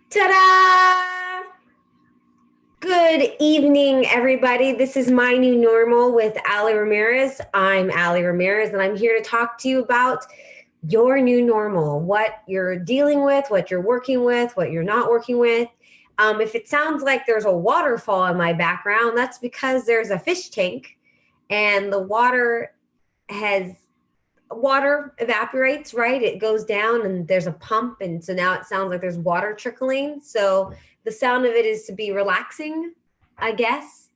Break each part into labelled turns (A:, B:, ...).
A: Ta-da! Good evening, everybody. This is My New Normal with Alli Ramirez. I'm Alli Ramirez, and I'm here to talk to you about your new normal, what you're dealing with, what you're working with, what you're not working with. If it sounds like there's a waterfall in my background, that's because there's a fish tank, and the water evaporates, right? It goes down and there's a pump. And so now it sounds like there's water trickling. So the sound of it is to be relaxing, I guess.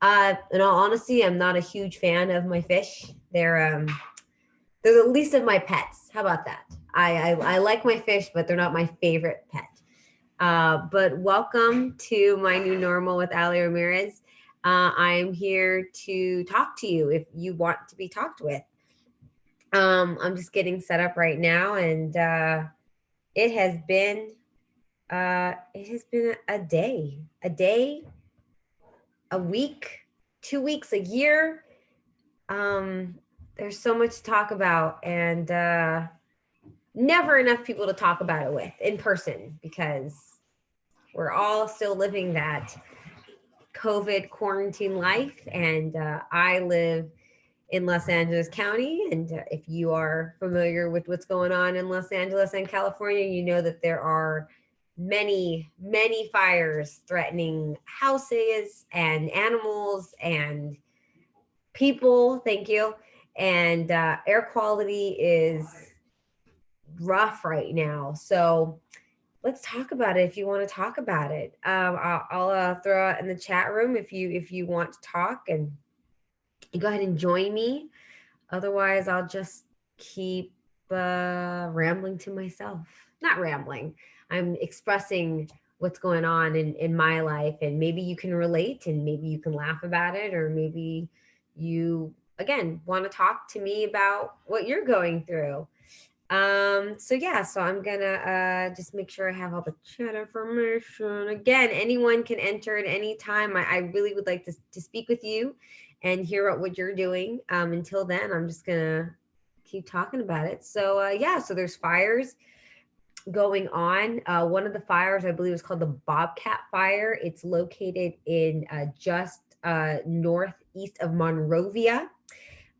A: In all honesty, I'm not a huge fan of my fish. They're the least of my pets. How about that? I like my fish, but they're not my favorite pet. But welcome to My New Normal with Alli Ramirez. I'm here to talk to you if you want to be talked with. I'm just getting set up right now, and it has been a day, a week, 2 weeks, a year. There's so much to talk about, and never enough people to talk about it with in person, because we're all still living that COVID quarantine life. And I live in Los Angeles County. And if you are familiar with what's going on in Los Angeles and California, you know that there are many, many fires threatening houses and animals and people. Thank you. And air quality is rough right now. So let's talk about it if you want to talk about it. I'll throw it in the chat room if you want to talk, and go ahead and join me. Otherwise, I'll just keep rambling to myself. Not rambling. I'm expressing what's going on in my life, and maybe you can relate, and maybe you can laugh about it, or maybe you, again, want to talk to me about what you're going through. So I'm gonna just make sure I have all the chat information. Again, anyone can enter at any time. I really would like to speak with you and hear what you're doing. Until then, I'm just gonna keep talking about it. So so there's fires going on. One of the fires, I believe, is called the Bobcat Fire. It's located in just northeast of Monrovia.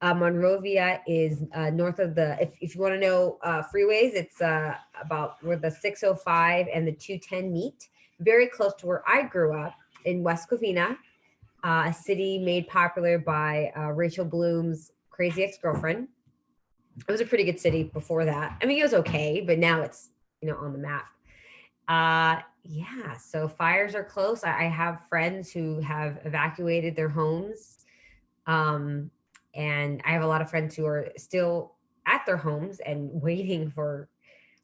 A: Monrovia is north of the, if you want to know freeways, it's about where the 605 and the 210 meet, very close to where I grew up in West Covina, a city made popular by Rachel Bloom's Crazy Ex-Girlfriend. It was a pretty good city before that. I mean, it was okay, but now it's, on the map. So fires are close. I have friends who have evacuated their homes. And I have a lot of friends who are still at their homes and waiting for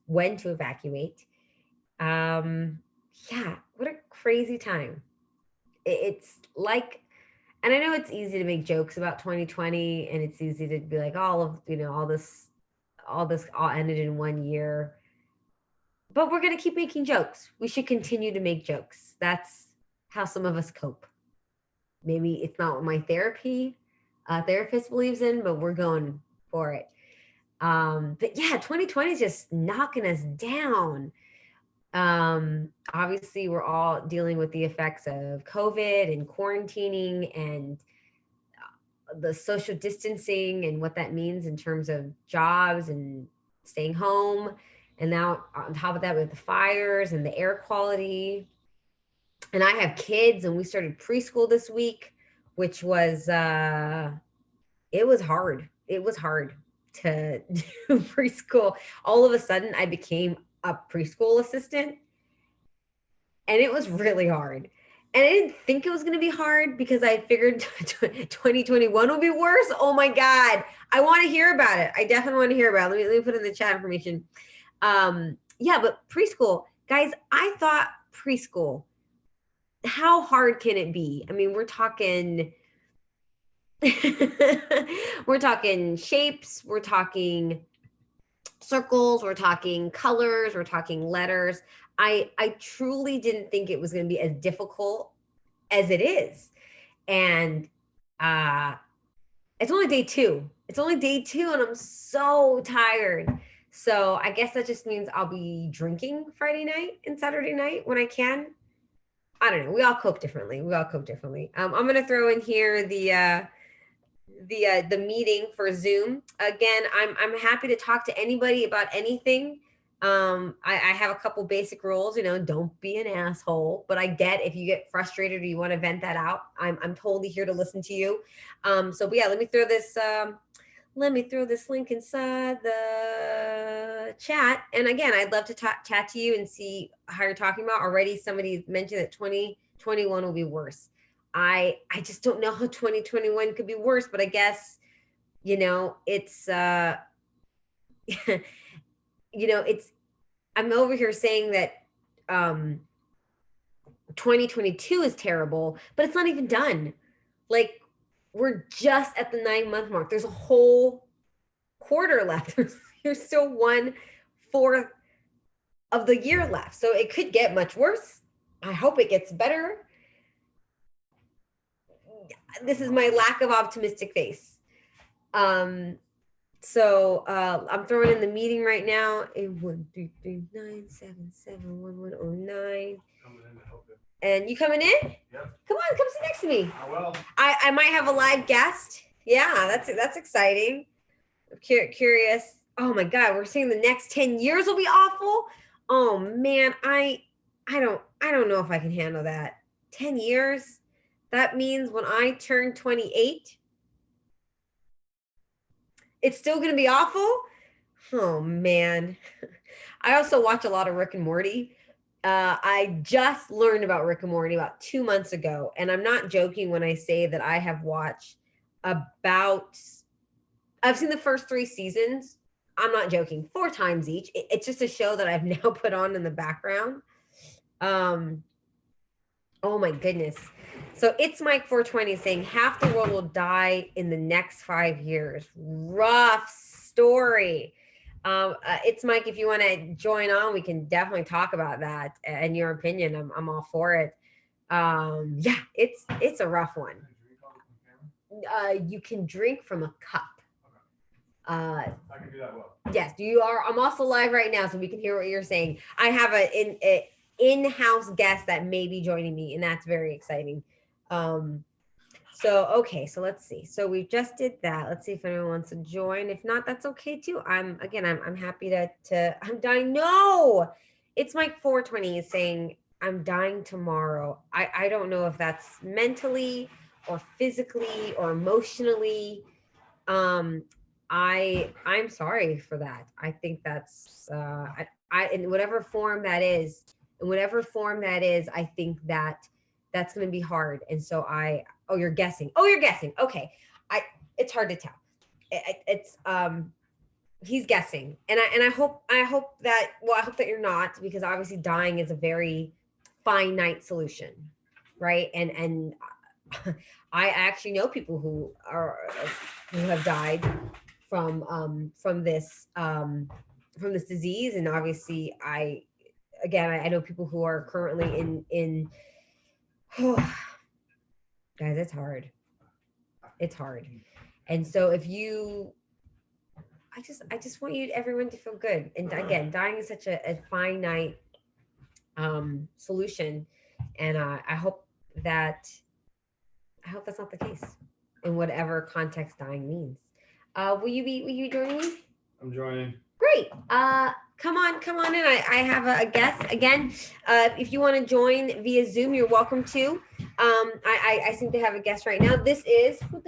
A: when to evacuate. What a crazy time. It's like, and I know it's easy to make jokes about 2020, and it's easy to be like, all this all ended in 1 year. But we're going to keep making jokes. We should continue to make jokes. That's how some of us cope. Maybe it's not what my therapist believes in, but we're going for it. 2020 is just knocking us down. Obviously, we're all dealing with the effects of COVID and quarantining and the social distancing and what that means in terms of jobs and staying home. And now on top of that, with the fires and the air quality. And I have kids, and we started preschool this week, which was, it was hard. It was hard to do preschool. All of a sudden, I became a preschool assistant, and it was really hard. And I didn't think it was going to be hard because I figured 2021 would be worse. Oh my God. I want to hear about it. I definitely want to hear about it. Let me put in the chat information. But preschool, guys, I thought preschool, how hard can it be? I mean, we're talking shapes, we're talking circles, we're talking colors, we're talking letters. I truly didn't think it was going to be as difficult as it is. And it's only day 2. It's only day 2 and I'm so tired. So I guess that just means I'll be drinking Friday night and Saturday night when I can. I don't know. We all cope differently. I'm gonna throw in here the meeting for Zoom. Again, I'm happy to talk to anybody about anything. I have a couple basic rules, don't be an asshole, but I get if you get frustrated or you want to vent that out, I'm totally here to listen to you. But yeah, let me throw this link inside the chat. And again, I'd love to chat to you and see how you're talking about. Already somebody mentioned that 2021 will be worse. I just don't know how 2021 could be worse, but I guess, it's, I'm over here saying that 2022 is terrible, but it's not even done. Like, we're just at the 9-month mark. There's a whole quarter left. There's still 1/4 of the year left. So it could get much worse. I hope it gets better. This is my lack of optimistic face. So I'm throwing in the meeting right now. 81339771109. And you coming in?
B: Yep.
A: Come on, come sit next to me.
B: I will.
A: I might have a live guest. Yeah, that's exciting. I'm curious. Oh my God, we're saying the next 10 years will be awful. Oh man, I don't know if I can handle that. 10 years. That means when I turn 28, it's still going to be awful. Oh man. I also watch a lot of Rick and Morty. I just learned about Rick and Morty about 2 months ago. And I'm not joking when I say that I have watched I've seen the first 3 seasons. I'm not joking, 4 times each. It's just a show that I've now put on in the background. Oh my goodness. So it's Mike 420 saying half the world will die in the next 5 years. Rough story. It's Mike. If you want to join on, we can definitely talk about that and your opinion. I'm all for it. Yeah, it's a rough one. You can drink from a cup.
B: I can do that well.
A: Yes, you are. I'm also live right now, so we can hear what you're saying. I have an in-house guest that may be joining me, and that's very exciting. Okay, so let's see. So we just did that. Let's see if anyone wants to join. If not, that's okay too. I'm happy to I'm dying. No, it's Mike 420 is saying I'm dying tomorrow. I don't know if that's mentally or physically or emotionally. I'm sorry for that. I think that's in whatever form that is, I think that's going to be hard. And so you're guessing. Okay. It's hard to tell. It's he's guessing. And I hope that you're not, because obviously dying is a very finite solution. Right. And I actually know people who have died from this disease. And obviously I know people who are currently in guys, it's hard. And so I just want everyone to feel good. And again, dying is such a finite solution. And I hope that's not the case in whatever context dying means. Will you join me?
B: I'm joining.
A: Great. Come on in. I have a guest again. If you want to join via Zoom, you're welcome to. I seem to have a guest right now. This is who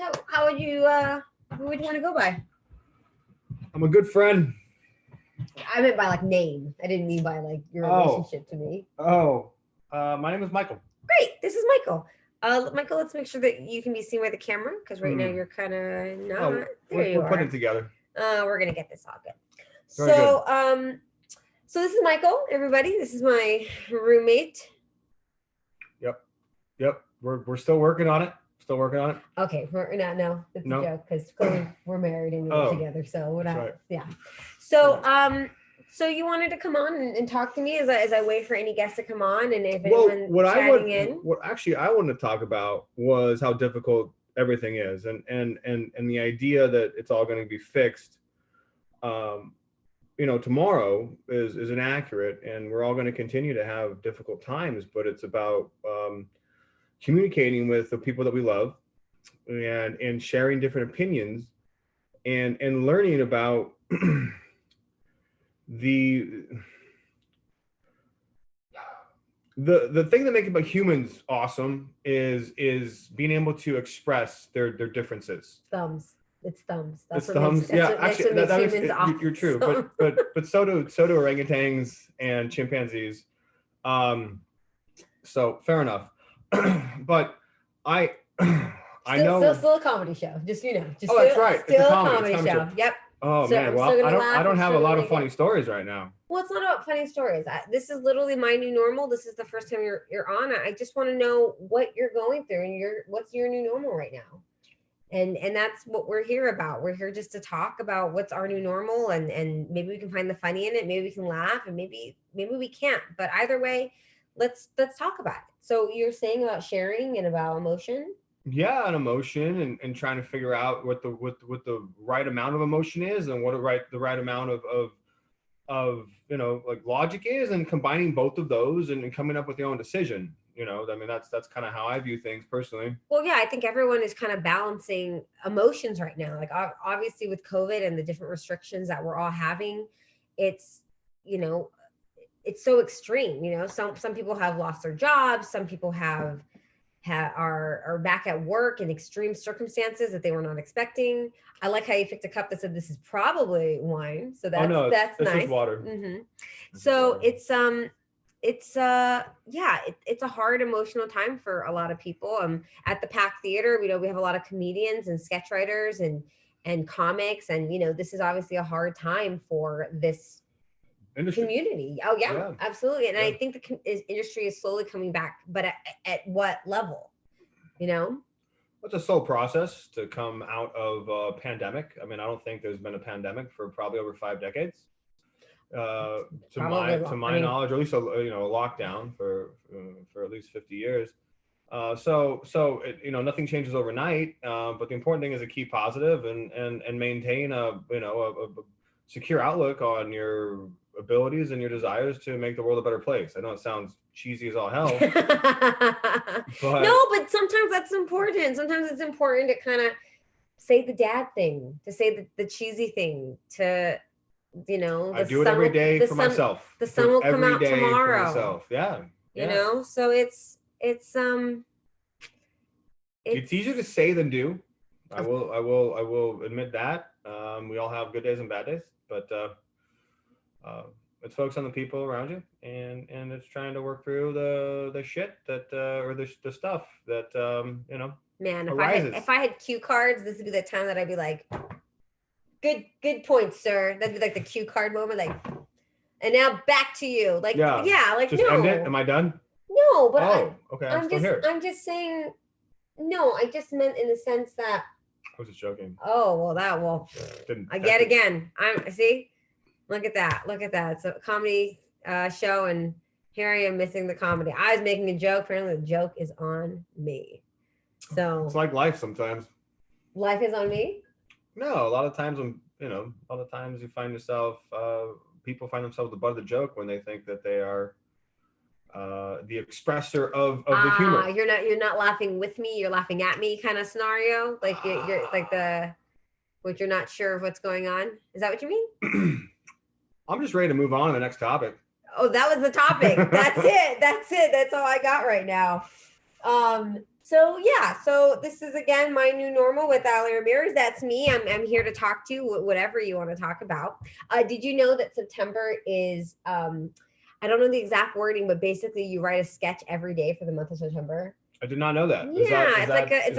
A: would you want to go by?
B: I'm a good friend.
A: I meant by like name. I didn't mean by like your relationship to me.
B: My name is Michael.
A: Great. This is Michael. Michael, let's make sure that you can be seen by the camera, because right now you're kind of not.
B: We're putting it together.
A: We're gonna get this all good.
B: Very
A: good. So this is Michael, everybody. This is my roommate.
B: Yep. We're still working on it.
A: Okay, we're not. No, it's a joke, because we're married and we're together. So what?
B: Right.
A: Yeah. So so you wanted to come on and talk to me as I wait for any guests to come on, and if anyone chatting in.
B: What actually I wanted to talk about was how difficult everything is, and the idea that it's all going to be fixed, tomorrow is inaccurate, and we're all going to continue to have difficult times. But it's about communicating with the people that we love, and sharing different opinions, and learning about the the thing that makes about humans awesome is being able to express their differences.
A: Thumbs. It's thumbs. That's
B: It's
A: what
B: thumbs.
A: makes,
B: Yeah,
A: that's
B: actually,
A: what makes
B: that
A: humans awesome.
B: you're true. But so do orangutans and chimpanzees. So fair enough. But I know.
A: Still a comedy show. Just
B: Oh, that's right. It's
A: Still
B: a
A: a
B: comedy
A: show. Yep.
B: Oh
A: So
B: man,
A: I'm
B: well
A: still gonna
B: I don't
A: laugh,
B: have a lot of funny stories right now.
A: Well, it's not about funny stories. This is literally my new normal. This is the first time you're on. I just want to know what you're going through and what's your new normal right now. And that's what we're here about. We're here just to talk about what's our new normal, and maybe we can find the funny in it. Maybe we can laugh, and maybe we can't. But either way, let's talk about it. So you're saying about sharing and about emotion.
B: Yeah, an emotion, and trying to figure out what the right amount of emotion is, and what the right amount of like logic is, and combining both of those, and coming up with your own decision. I mean, that's kind of how I view things personally.
A: Well, yeah, I think everyone is kind of balancing emotions right now. Like obviously with COVID and the different restrictions that we're all having, it's it's so extreme. Some people have lost their jobs. Some people are back at work in extreme circumstances that they were not expecting. I like how you picked a cup that said this is probably wine. So that's that's
B: this
A: nice.
B: Is water.
A: Mm-hmm. So it's a hard emotional time for a lot of people. At the Pack Theater, we have a lot of comedians and sketch writers and comics, and this is obviously a hard time for this community. Oh yeah, absolutely. And I think the industry is slowly coming back, but at what level?
B: It's a slow process to come out of a pandemic. I mean, I don't think there's been a pandemic for probably over 5 decades. To my knowledge, or at least a lockdown for at least 50 years. So nothing changes overnight. But the important thing is to keep positive and maintain a secure outlook on your abilities and your desires to make the world a better place. I know it sounds cheesy as all hell.
A: But sometimes that's important. Sometimes it's important to kind of say the dad thing, to say the cheesy thing, to
B: I do it every day for myself.
A: The sun will come out tomorrow.
B: For myself. Yeah.
A: So it's
B: easier to say than do. I will admit that. We all have good days and bad days, but it's focus on the people around you, and it's trying to work through the shit that or the stuff that
A: Man,
B: arises.
A: if I had cue cards, this would be the time that I'd be like, good point, sir. That'd be like the cue card moment, like, and now back to you. Like, like
B: just end it. Am I done?
A: No, but
B: okay.
A: I'm just saying. No, I just meant in the sense that
B: I was just joking.
A: Oh well, again. See. Look at that. It's a comedy show, and here I am missing the comedy. I was making a joke. Apparently, the joke is on me. So
B: it's like life sometimes.
A: Life is on me?
B: No, a lot of times you find yourself, people find themselves the butt of the joke when they think that they are the expressor of the humor.
A: You're not laughing with me. You're laughing at me, kind of scenario. Like you're like you're not sure of what's going on. Is that what you mean?
B: I'm just ready to move on to the next topic.
A: Oh, that was the topic. That's it. That's all I got right now. So this is again my new normal with Alli Ramirez. That's me. I'm here to talk to you, whatever you want to talk about. Did you know that September is I don't know the exact wording, but basically you write a sketch every day for the month of September.
B: I did not know that.
A: Yeah,
B: Is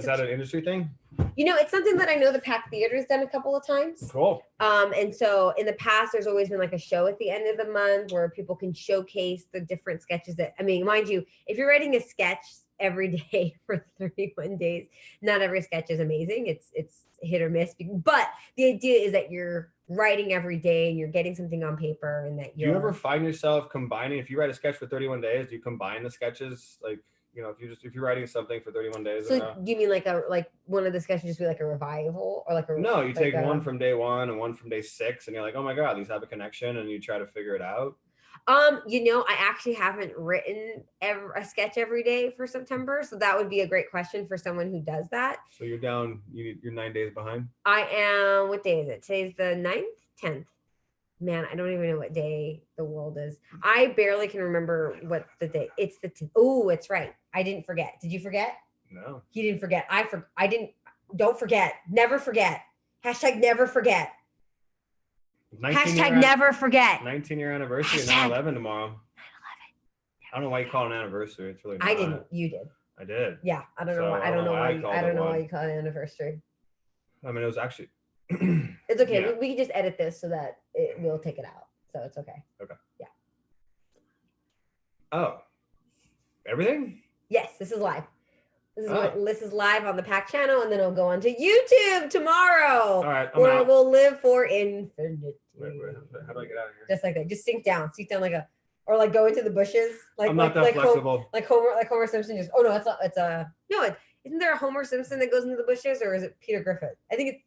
B: that an industry thing?
A: It's something that I know the Pack Theater has done a couple of times.
B: Cool.
A: And so in the past, there's always been like a show at the end of the month where people can showcase the different sketches mind you, if you're writing a sketch every day for 31 days, not every sketch is amazing. It's hit or miss. But the idea is that you're writing every day and you're getting something on paper, and that
B: do you ever find yourself combining, if you write a sketch for 31 days, do you combine the sketches? Like, You know, if you're writing something for 31 days.
A: So you mean like one of the sketches just be like a revival or like a
B: no? You take one from day 1 and one from day 6, and you're like, oh my god, these have a connection, and you try to figure it out.
A: I actually haven't written a sketch every day for September, so that would be a great question for someone who does that.
B: So you're 9 days behind.
A: I am. What day is it? Today's the 9th, 10th. Man, I don't even know what day the world is. I barely can remember what the day. It's the 10th. Oh, it's right. I didn't forget. Did you forget?
B: No.
A: He didn't forget. I didn't. Don't forget. Never forget. Hashtag never forget. Hashtag never forget.
B: 19-year anniversary. 9/11 tomorrow. 9/11. I don't know why you call it an anniversary. It's really not.
A: I didn't. You did.
B: I did.
A: Yeah. I don't know why. I don't know why you call it an anniversary.
B: I mean, it was actually.
A: It's okay. Yeah. We can just edit this so that we'll take it out. So it's okay.
B: Okay.
A: Yeah.
B: Oh. Everything?
A: Yes, this is live. This is live on the Pack channel, and then it'll go on to YouTube tomorrow.
B: All right,
A: where it will live for infinity.
B: Wait, how do I get out of here?
A: Just like that. Just sink down like or like go into the bushes. Like
B: I'm not that flexible.
A: Like Homer Simpson. Just no. Isn't there a Homer Simpson that goes into the bushes, or is it Peter Griffin? I think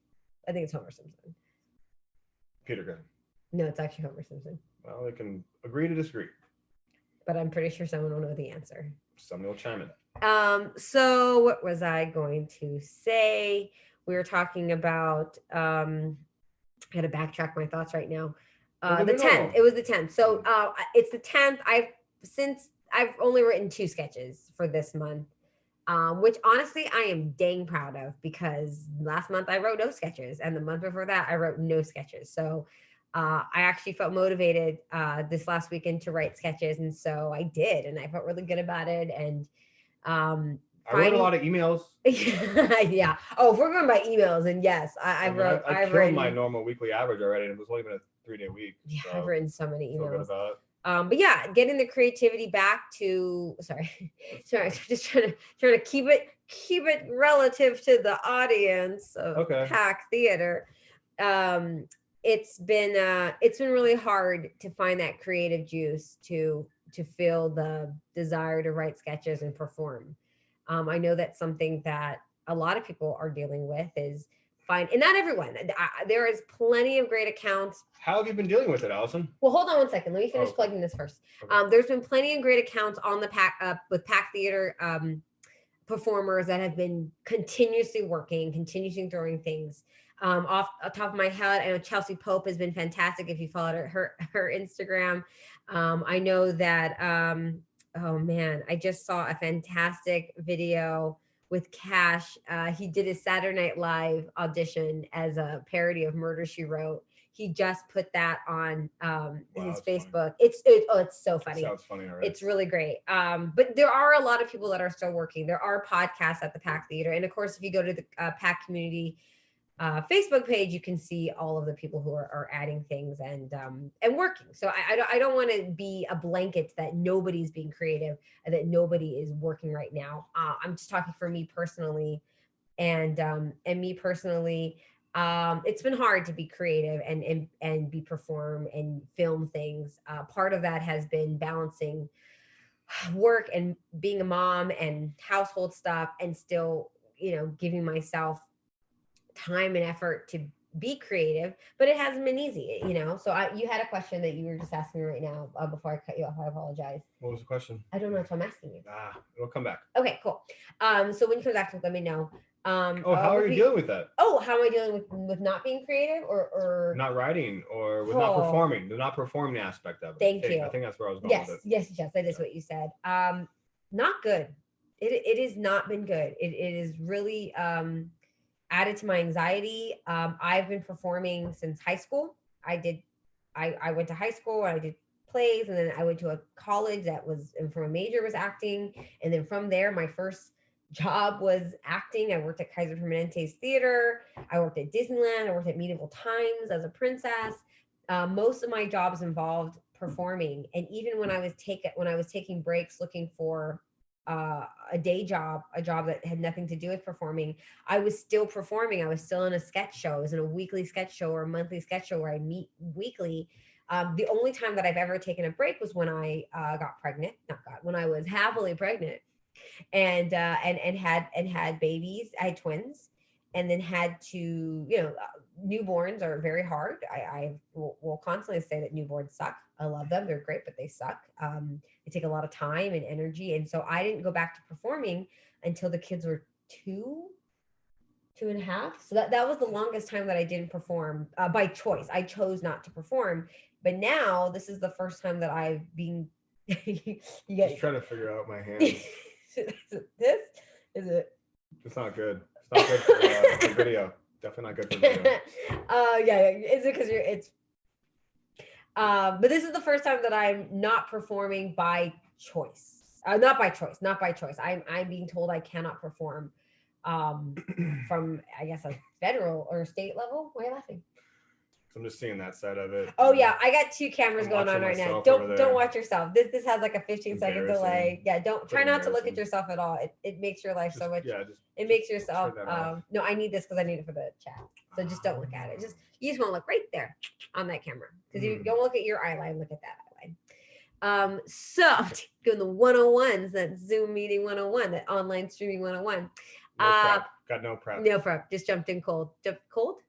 A: it's Homer Simpson.
B: Peter Griffin.
A: No, it's actually Homer Simpson.
B: Well, we can agree to disagree.
A: But I'm pretty sure someone will know the answer.
B: Somebody will chime in.
A: So what was I going to say? We were talking about I got to backtrack my thoughts right now. The 10th. It was the 10th. So it's the 10th. I've only written 2 sketches for this month. Which honestly I am dang proud of, because last month I wrote no sketches, and the month before that I wrote no sketches. So I actually felt motivated this last weekend to write sketches, and so I did, and I felt really good about it. And
B: I wrote a lot of emails.
A: Yeah. Oh, if we're going by emails, and yes, I've
B: killed my normal weekly average already, and it was only been a 3-day week.
A: Yeah, so I've written so many emails.
B: Feel good about it.
A: But yeah, getting the creativity back to just trying to keep it relative to the audience of Pack Theater. It's been really hard to find that creative juice to feel the desire to write sketches and perform. I know that's something that a lot of people are dealing with, is fine. And not everyone. There is plenty of great accounts.
B: How have you been dealing with it, Allison?
A: Well, hold on one second. Let me finish plugging this first. Okay. There's been plenty of great accounts on the with Pack Theater performers that have been continuously working, continuously throwing things. Off the top of my head, I know Chelsea Pope has been fantastic. If you followed her Instagram, I know that. Oh man, I just saw a fantastic video with Cash. He did his Saturday Night Live audition as a parody of Murder, She Wrote. He just put that on his Facebook. Funny. It's so funny.
B: Sounds funny already.
A: It's really great. But there are a lot of people that are still working. There are podcasts at the Pack Theater, and of course, if you go to the Pack Community Facebook page, you can see all of the people who are adding things and working. So I don't want to be a blanket that nobody's being creative and that nobody is working right now. I'm just talking for me personally, and me personally. It's been hard to be creative and be perform and film things. Part of that has been balancing work and being a mom and household stuff, and still, giving myself time and effort to be creative, but it hasn't been easy, So you had a question that you were just asking me right now before I cut you off. I apologize.
B: What was the question?
A: I don't know if I'm asking you.
B: It'll come back.
A: Okay, cool. So when you come back, let me know.
B: How are you dealing with that?
A: Oh, how am I dealing with not being creative or
B: not writing, or with not performing? The not performing aspect of it.
A: Thank you.
B: I think that's where I was going with it.
A: Yes, that is what you said. Not good. It has not been good. It is really added to my anxiety. I've been performing since high school. I went to high school, I did plays, and then I went to a college and from a major was acting. And then from there, my first job was acting. I worked at Kaiser Permanente's theater. I worked at Disneyland. I worked at Medieval Times as a princess. Most of my jobs involved performing. And even when I was taking breaks looking for a day job, a job that had nothing to do with performing, I was still performing. I was still in a sketch show. I was in a weekly sketch show or a monthly sketch show where I meet weekly. The only time that I've ever taken a break was when I got pregnant. When I was happily pregnant. and had babies. I had twins, and then had to, newborns are very hard. I will constantly say that newborns suck. I love them, they're great, but they suck. They take a lot of time and energy, and so I didn't go back to performing until the kids were 2.5. So that was the longest time that I didn't perform by choice. I chose not to perform, but now this is the first time that I've been. You get
B: just trying to figure out my hands.
A: This is it.
B: It's not good. It's not good for video. Definitely not good for video.
A: Yeah. Is it because it's? But this is the first time that I'm not performing by choice. Not by choice. Not by choice. I'm being told I cannot perform. From, I guess, a federal or state level. Why are you laughing?
B: I'm just seeing that side of it.
A: Oh yeah, I got 2 cameras going on right now. Don't watch yourself. This has like a 15-second delay. Yeah, don't try not to look at yourself at all. It makes your life so much. Yeah, it makes yourself. No, I need this because I need it for the chat. So just don't look at it. You just want to look right there on that camera, because you don't look at your eye line. Look at that eye line. So doing the 101s, that Zoom meeting 101, that online streaming 101.
B: Got no prep.
A: No prep. Just jumped in cold. Cold?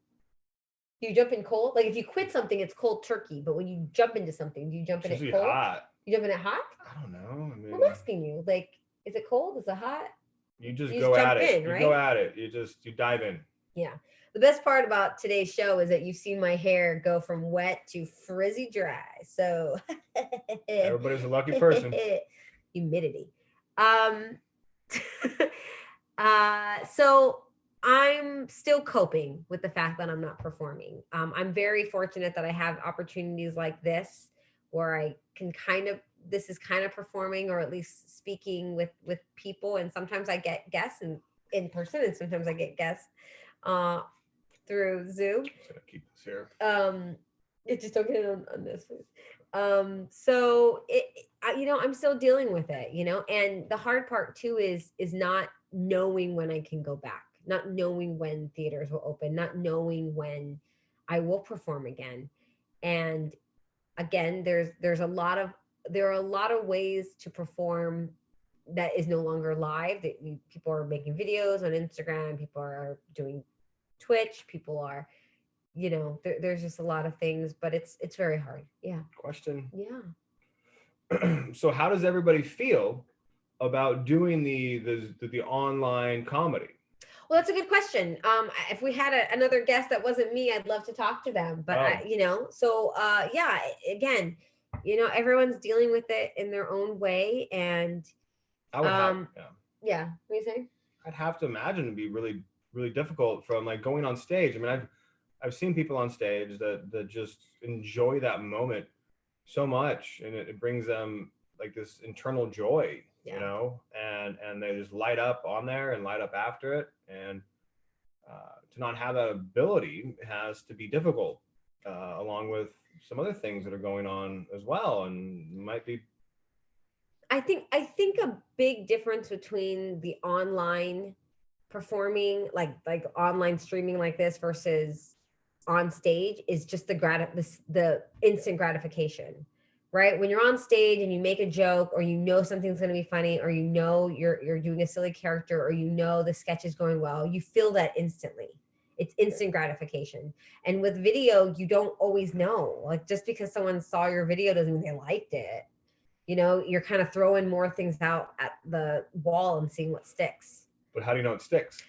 A: You jump in cold? Like if you quit something, it's cold turkey. But when you jump into something, do you jump in it cold?
B: Hot.
A: You jump in it hot?
B: I don't know.
A: I'm asking you. Like, is it cold? Is it hot?
B: You just go at it. You go at it. You dive in.
A: Yeah. The best part about today's show is that you've seen my hair go from wet to frizzy dry. So
B: everybody's a lucky person.
A: Humidity. So I'm still coping with the fact that I'm not performing. I'm very fortunate that I have opportunities like this where I can this is kind of performing, or at least speaking with people. And sometimes I get guests in person, and sometimes I get guests through Zoom.
B: Just gonna keep this here.
A: Just don't get it on this, please. So I'm still dealing with it, and the hard part too is not knowing when I can go back, not knowing when theaters will open, not knowing when I will perform again. And again, there are a lot of ways to perform that is no longer live. That people are making videos on Instagram, people are doing Twitch, people are, there's just a lot of things, but it's very hard. Yeah.
B: Question.
A: Yeah.
B: So how does everybody feel about doing the online comedy?
A: Well, that's a good question. If we had another guest that wasn't me, I'd love to talk to them. But yeah, again, everyone's dealing with it in their own way, and
B: I would
A: yeah. What are you saying?
B: I'd have to imagine it'd be really, really difficult from like going on stage. I mean, I've seen people on stage that just enjoy that moment so much, and it brings them like this internal joy.
A: Yeah.
B: And they just light up on there and light up after it. And to not have that ability has to be difficult, along with some other things that are going on as well. And might be.
A: I think a big difference between the online performing, like online streaming like this, versus on stage is just the instant gratification. Right? When you're on stage and you make a joke, or something's going to be funny, or you're doing a silly character, or the sketch is going well, you feel that instantly. It's instant gratification. And with video, you don't always know. Like, just because someone saw your video doesn't mean they liked it. You're kind of throwing more things out at the wall and seeing what sticks.
B: But how do you know it sticks?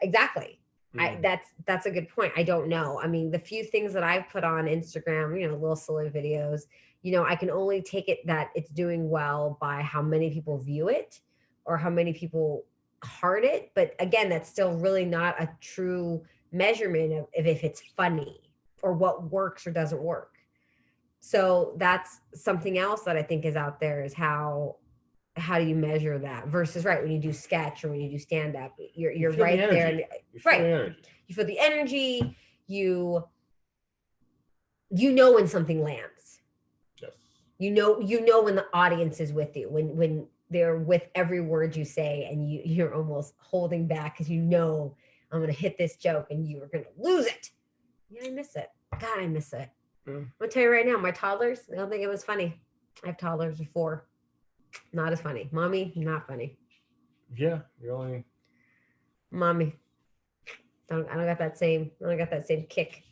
A: Exactly. That's a good point. I don't know. I mean, the few things that I've put on Instagram, little silly videos, I can only take it that it's doing well by how many people view it or how many people heart it. But again, that's still really not a true measurement of if it's funny or what works or doesn't work. So that's something else that I think is out there, is how do you measure that versus when you do sketch or when you do stand up, you're right there. And, right. You feel the energy. You know when something lands.
B: Yes.
A: You know when the audience is with you, when they're with every word you say, and you're almost holding back because I'm going to hit this joke and you are going to lose it. Yeah, I miss it. God, I miss it. I'm going to tell you right now, my toddlers, they don't think it was funny. I have toddlers of 4. Not as funny. Mommy, not funny.
B: Yeah, you're only
A: mommy. I don't got that same kick.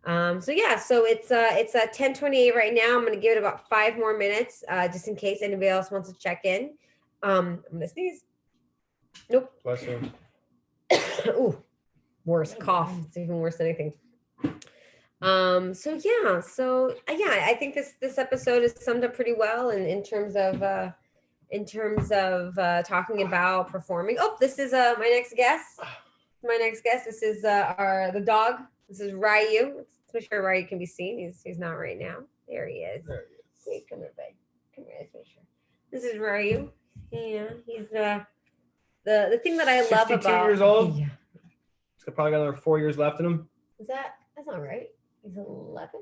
A: So yeah, so it's 10:28 right now. I'm gonna give it about 5 more minutes, just in case anybody else wants to check in. I'm gonna sneeze. Nope.
B: Bless you.
A: Ooh, worse cough. It's even worse than anything. So yeah, I think this episode is summed up pretty well in terms of talking about performing. Oh, this is my next guest. This is the dog. This is Ryu. Let's make sure Ryu can be seen. He's not right now. There he is. Hey, come here, babe. Come here. Let's make sure. This is Ryu. Yeah, he's the thing that I love about.
B: 62 years old.
A: Yeah.
B: He's probably got another 4 years left in him.
A: That's not right. He's 11.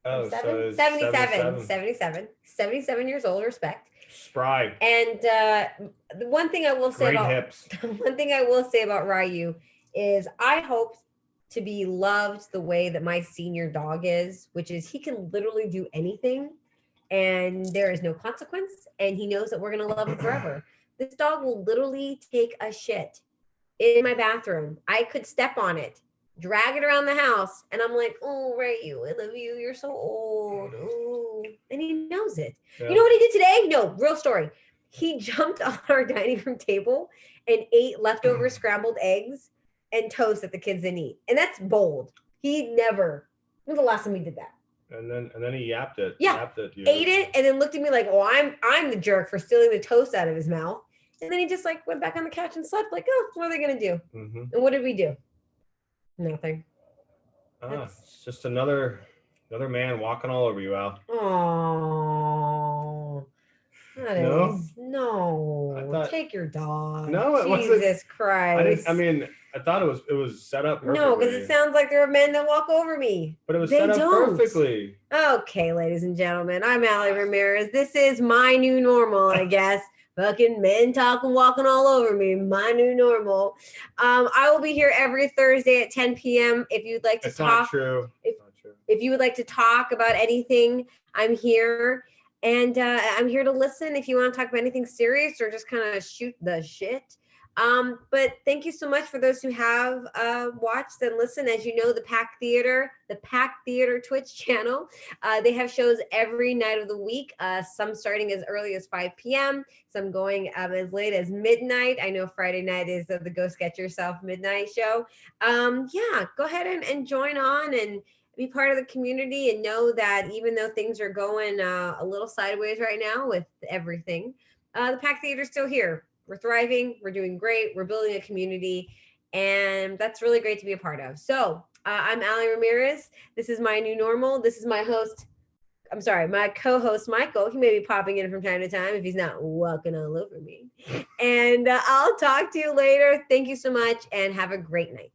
B: Oh,
A: 77 years old. Respect.
B: Spry.
A: And the one thing I will say about Ryu is I hope to be loved the way that my senior dog is, which is he can literally do anything and there is no consequence, and he knows that we're going to love him forever. This dog will literally take a shit in my bathroom. I could step on it, drag it around the house, and I'm like, oh, Ryu, I love you. You're so old. Oh, and he knows it. Yeah. You know what he did today? No, real story. He jumped on our dining room table and ate leftover scrambled eggs and toast that the kids didn't eat. And that's bold. When was the last time he did that?
B: And then he yapped it.
A: Yeah. Ate it and then looked at me like, oh, I'm the jerk for stealing the toast out of his mouth. And then he just like went back on the couch and slept like, oh, what are they going to do? Mm-hmm. And what did we do? Nothing.
B: It's just another man walking all over you, Al.
A: Oh. No. Take your dog.
B: No,
A: Jesus Christ.
B: I thought it was set up perfectly.
A: No, because it sounds like there are men that walk over me.
B: But it was set up perfectly.
A: Okay, ladies and gentlemen, I'm Alli Ramirez. This is my new normal, I guess. Fucking men talking, walking all over me. My new normal. I will be here every Thursday at 10 p.m. If you'd like to talk.
B: Not true.
A: If you would like to talk about anything, I'm here. And I'm here to listen if you want to talk about anything serious or just kind of shoot the shit. But thank you so much for those who have watched and listened. As you know, the Pack Theater Twitch channel, they have shows every night of the week, some starting as early as 5 p.m., some going as late as midnight. I know Friday night is the Go Sketch Yourself midnight show. Yeah, go ahead and join on and be part of the community, and know that even though things are going a little sideways right now with everything, the Pack Theater is still here. We're thriving. We're doing great. We're building a community, and that's really great to be a part of. So I'm Alli Ramirez. This is my new normal. This is my co-host, Michael. He may be popping in from time to time if he's not walking all over me. And I'll talk to you later. Thank you so much, and have a great night.